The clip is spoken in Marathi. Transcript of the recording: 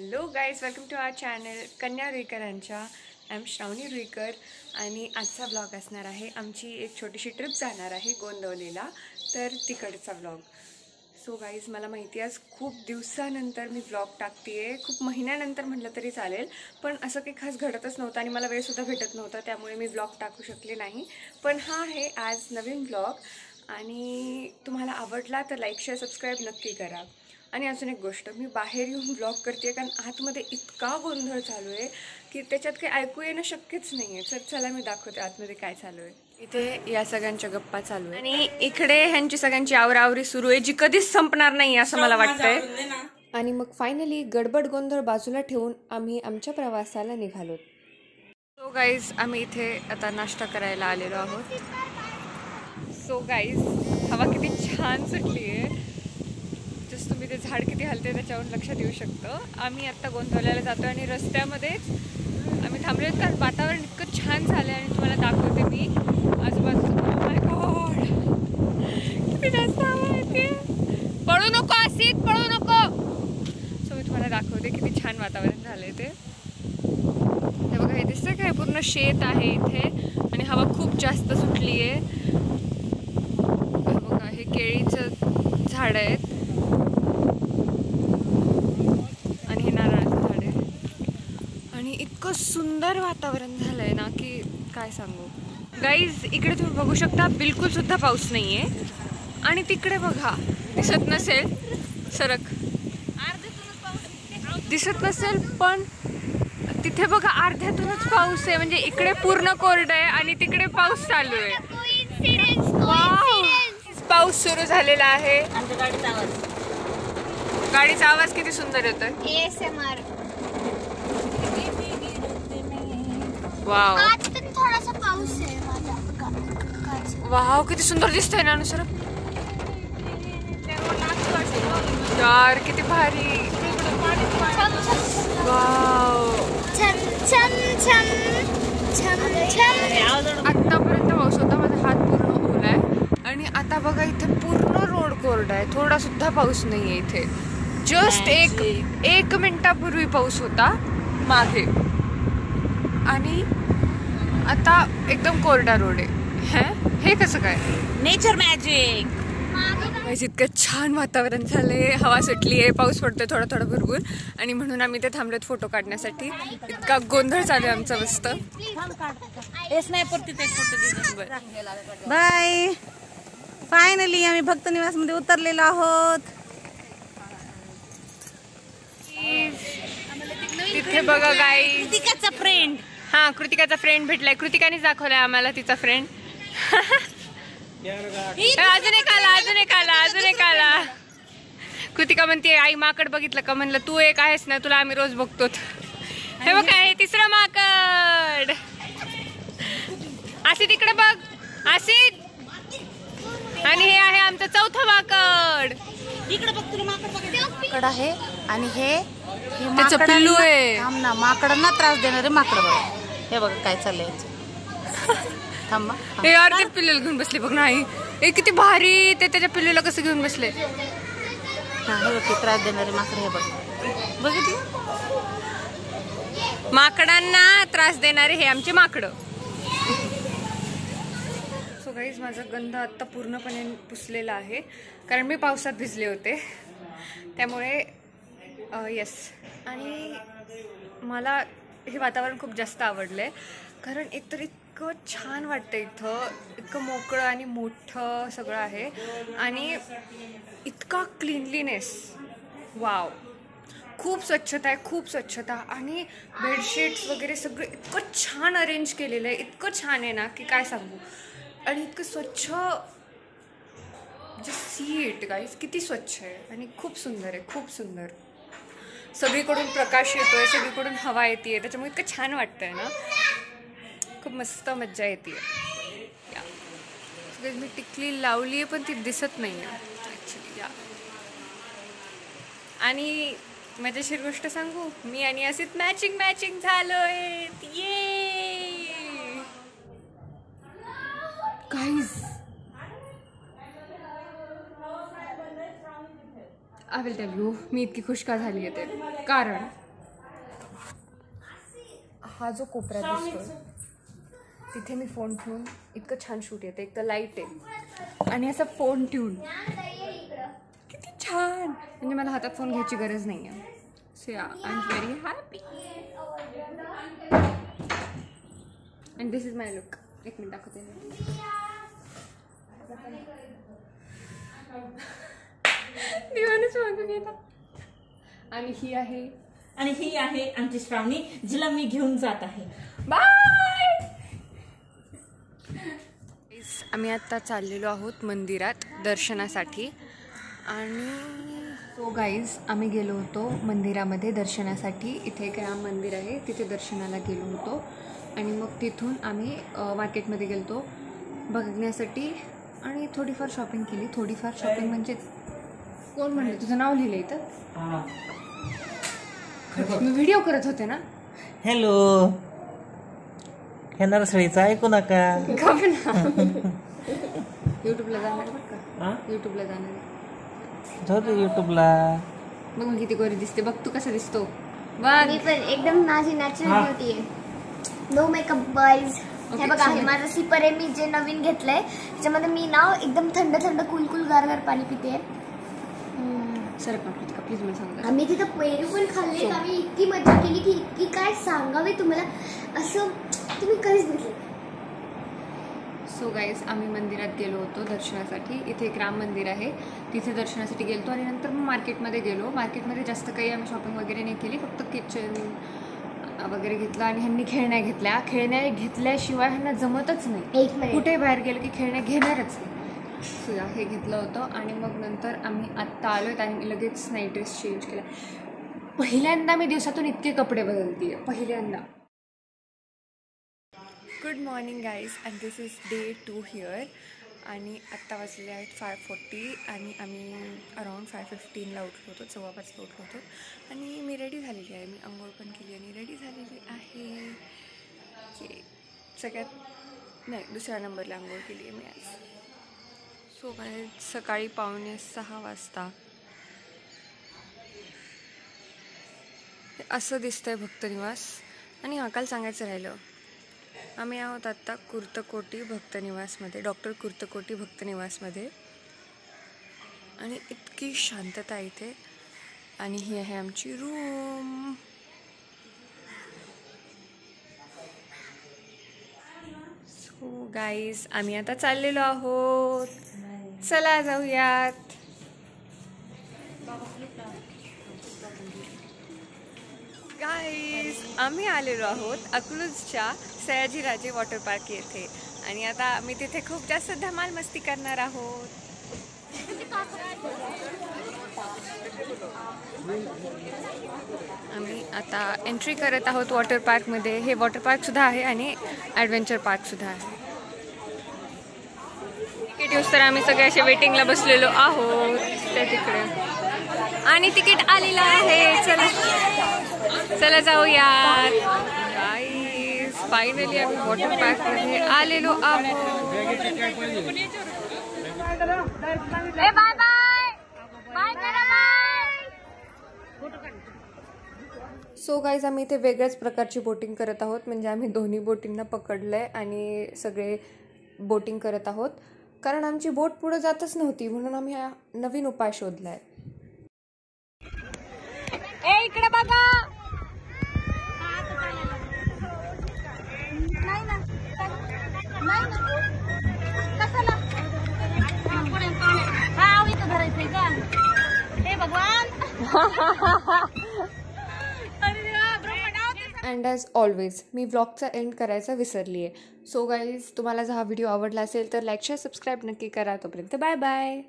Hello guys, welcome to our channel Kanya रुईकरांच्या. आय एम श्रावणी रुईकर आणि आजचा ब्लॉग असणार आहे आमची एक छोटीशी ट्रिप जाणार आहे गोंदवलीला, तर तिकडचा ब्लॉग. सो गाईज, मला माहिती आहे आज खूप दिवसानंतर मी ब्लॉग टाकते आहे, खूप महिन्यानंतर म्हटलं तरी चालेल, पण असं काही खास घडतच नव्हतं आणि मला वेळसुद्धा भेटत नव्हता, त्यामुळे मी ब्लॉग टाकू शकले नाही. पण हा आहे आज नवीन ब्लॉग आणि तुम्हाला आवडला तर लाईक शेअर सबस्क्राईब नक्की करा. आणि अजून एक गोष्ट, मी बाहेर येऊन ब्लॉग करते कारण आतमध्ये इतका गोंधळ चालू आहे की त्याच्यात काही ऐकू येणं शक्यच नाही आहे. तर चला मी दाखवते आतमध्ये काय चालू आहे. इथे या सगळ्यांच्या गप्पा चालू आहे आणि इकडे ह्यांची सगळ्यांची आवराआवरी सुरू आहे जी कधीच संपणार नाही असं मला वाटतंय. आणि मग फायनली गडबड गोंधळ बाजूला ठेवून आम्ही आमच्या प्रवासाला निघालो. सो गाईज, आम्ही इथे आता नाश्ता करायला आलेलो आहोत. सो गाईज, हवा किती छान सुटली आहे. जस्ट तुम्ही ते झाड किती हलते त्याच्यावरून लक्षात येऊ शकतं. आम्ही आत्ता गोंधवल्याला जातो आणि रस्त्यामध्येच आम्ही थांबलो कारण वातावरण इतकं छान झालं आहे. आणि तुम्हाला दाखवते मी आजूबाजूचं. माय गॉड, किती जास्त हवा येते. पळू नको आसित, पळू नको. सो मी तुम्हाला दाखवते किती छान वातावरण झालं आहे ते. हे बघा, हे दिसतं काय, पूर्ण शेत आहे इथे आणि हवा खूप जास्त सुटली आहे. बघा, हे केळीचं झाड आहेत आणि हे नारळाचं झाड आहे आणि इतकं सुंदर वातावरण झालं आहे ना की काय सांगू. गाईज, इकडे तुम्ही बघू शकता बिलकुल सुद्धा पाऊस नाही आहे. आणि तिकडे बघा, दिसत नसेल, सरक, दिसत नसेल पण तिथे बघा अर्ध्यातूनच पाऊस आहे. म्हणजे इकडे पूर्ण कोरडं आहे आणि तिकडे पाऊस चालू आहे. वाव, पाऊस सुरू झालेला आहे. गाडीचा आवाज किती सुंदर येतोय. ASMR. वाव, थोडासा पाऊस आहे. वाव, किती सुंदर दिसतंय ना सर. यार किती भारी. वाव, आतापर्यंत पाऊस होता, माझा हात पूर्ण ओला आहे आणि आता बघा इथे पूर्ण रोड कोरडा आहे. थोडा सुद्धा पाऊस नाहीये इथे. जस्ट एक मिनिटापूर्वी पाऊस होता मागे आणि आता एकदम कोरडा रोड आहे. हे कसं काय? Nature magic. इतकं छान वातावरण झालंय, हवा सुटली आहे, पाऊस पडतोय थोडा थोडा भरपूर आणि म्हणून आम्ही ते थांबलेत फोटो काढण्यासाठी. इतका गोंधळ चालू आहे आमचा मस्त. बाय. फायनली आम्ही भक्त निवास मध्ये उतरलेलो आहोत. तिथे बघा गाईज, कृतिकाचा फ्रेंड. हा, कृतिकाचा फ्रेंड भेटलाय. कृतिकाने दाखवलाय आम्हाला तिचा फ्रेंड. अजून एक आला. कृतिका म्हणते, आई माकड बघितलं का? म्हणलं तू एक आहेस ना, तुला आम्ही रोज बघतो. हे बघ, हे तिसरं माकड. आसित इकडे बघ, आसित. आणि हे आहे आमचं चौथं माकड. इकडे बघ, तुला माकड आहे आणि हे त्याचं पिल्लू आहे. माकडांना त्रास देणारे माकड बघा. हे बघा काय चाललंय. थांबा, हे यार ते पिल्लूला घेऊन बसले बघ. नाही, हे किती भारी. ते त्याच्या पिल्लूला कसं घेऊन बसले. हे बघ, त्रास देणारे माकड. हे बघ, बघितली. माकडांना त्रास देणारे हे आमचे माकडं. सो गाईज, माझा गंध आत्ता पूर्णपणे पुसलेला आहे कारण मी पावसात भिजले होते, त्यामुळे येस. आणि मला हे वातावरण खूप जास्त आवडलं आहे कारण एकतर इतकं छान वाटतं इथं. इतकं मोकळं आणि मोठं सगळं आहे आणि इतका क्लीनलीनेस. वाव, खूप स्वच्छता आहे, खूप स्वच्छता. आणि बेडशीट्स वगैरे सगळं इतकं छान अरेंज केलेलं आहे, इतकं छान आहे ना की काय सांगू. आणि इतकं स्वच्छ, जे सीट गाईज किती स्वच्छ आहे आणि खूप सुंदर आहे, खूप सुंदर. सगळीकडून प्रकाश येतोय, सगळीकडून हवा येते, त्याच्यामुळे इतकं छान वाटतंय ना. खूप मस्त मज्जा येते. मी टिकली लावली आहे पण ती दिसत नाही आहे ॲक्च्युली. आणि मजेशीर गोष्ट सांगू, मी आणि असित मॅचिंग झालोय. Guys, I will tell you मी इतकी खुश का झाली आहे ते. कारण हा जो कोपरा दिसतोय तिथे मी फोन ठेवून इतकं छान शूट येते. एक तर लाईट आहे आणि असा फोन ठेवून किती छान, म्हणजे मला हातात फोन घ्यायची गरज नाही आहे. सो या I am very happy and this is my look. एक मिनिट दाखवते. दिवाणच मागं गेला. आणि ही आहे आमची श्रावणी, जिला मी घेऊन जात आहे. बाय. आम्ही आता चाललेलो आहोत मंदिरात दर्शनासाठी. आणि सो गाईज आम्ही गेलो होतो मंदिरामध्ये दर्शनासाठी. इथे एक राम मंदिर आहे, तिथे दर्शनाला गेलो होतो. आणि मग तिथून आम्ही मार्केटमध्ये गेलो होतो बघण्यासाठी आणि थोडीफार शॉपिंग केली. थोडीफार शॉपिंग म्हणजे कोण म्हणलं? तुझं नाव लिहिलं इथं. मी व्हिडिओ करत होते ना. हॅलो, ह्या नर्सरीचं ऐकू नका. युट्यूबला जाणार बघ का, युट्यूबला जाणार. जाऊ दे युट्यूबला. मग मी किती गोरी दिसते बघ. तू कसा दिसतो बघ. मी पण एकदम माझी नॅचरल ब्युटी आहे. No makeup boys. हे बघा, हे माझं सिपर आहे, मी जे नवीन घेतलंय त्याच्यामध्ये मी ना एकदम थंड थंड कुल गार पाणी पिते. सर का प्लीज मला सांगा. आम्ही तिथं पेरू पण खाल्ले. आम्ही इतकी मजा केली की इतकी काय सांगावे तुम्हाला, असं तुम्ही कधीच बघितलं. सो गाईज आम्ही मंदिरात गेलो होतो दर्शनासाठी. इथे एक राम मंदिर आहे, तिथे दर्शनासाठी गेलो. आणि नंतर मग मार्केटमध्ये गेलो. मार्केटमध्ये जास्त काही आम्ही शॉपिंग वगैरे नाही केली, फक्त किचन वगैरे घेतलं. आणि ह्यांनी खेळण्या घेतल्या. खेळण्या घेतल्याशिवाय ह्यांना जमतच नाही. एक मिनिट, कुठे बाहेर गेलं की खेळण्या घेणारच नाही. सो या हे घेतलं होतं. आणि मग नंतर आम्ही आत्ता आलो आहेत आणि लगेच नाईट ड्रेस चेंज केला. पहिल्यांदा मी दिवसातून इतके कपडे बदलते आहे, पहिल्यांदा. Good morning guys and this is day 2 here. आणि आत्ता वाजले आहेत 5:40 आणि आम्ही अराऊंड 5:15ला उठलो होतो, 5:15 उठलो होतो. आणि मी रेडी झालेली आहे. मी अंघोळ पण केली आणि रेडी झालेली आहे. सगळ्यात नाही, दुसऱ्या नंबरला अंघोळ केली आहे मी आज. सो सकाळी 5:45 वाजता असं दिसतंय भक्तनिवास. आणि हा काल सांगायचं राहिलं, आम्ही आहोत आत्ता कुर्तकोटी भक्तनिवासमध्ये, डॉक्टर कुर्तकोटी भक्तनिवासमध्ये. आणि इतकी शांतता इथे. आणि ही आहे आमची रूम. सो गाईज आम्ही आता चाललेलो आहोत. चला जाऊयात. गाईज आम्ही आलेलो आहोत अकलूजच्या सयाजीराजे वॉटर पार्क येथे. आणि आता आम्ही तिथे खूप जास्त धमाल मस्ती करणार आहोत. आम्ही आता एंट्री करत आहोत वॉटर पार्कमध्ये. हे वॉटर पार्कसुद्धा आहे आणि ॲडव्हेंचर पार्कसुद्धा आहे. तिकीट येऊस तर आम्ही सगळे असे वेटिंगला बसलेलो आहोत त्या तिकडे. आणि तिकीट आलेलं आहे. चला चला जाऊयात. गाईज फायनली आम्ही वॉटर पार्कमध्ये आलेलो आहोत. बाय बाय बाय करा. सो गाईज आम्ही इथे वेगळ्याच प्रकारची बोटिंग करत आहोत. म्हणजे आम्ही दोन्ही बोटिंगना पकडलं आहे आणि सगळे बोटिंग करत आहोत. कारण आमची बोट पुढे जातच नव्हती, म्हणून आम्ही हा नवीन उपाय शोधला आहे. इकडे बघा. अँड ॲज ऑलवेज मी व्लॉगचा एंड करायचा विसरली आहे. सो गाईज तुम्हाला जर हा व्हिडिओ आवडला असेल तर लाईक शेअर सबस्क्राईब नक्की करा. तोपर्यंत बाय बाय.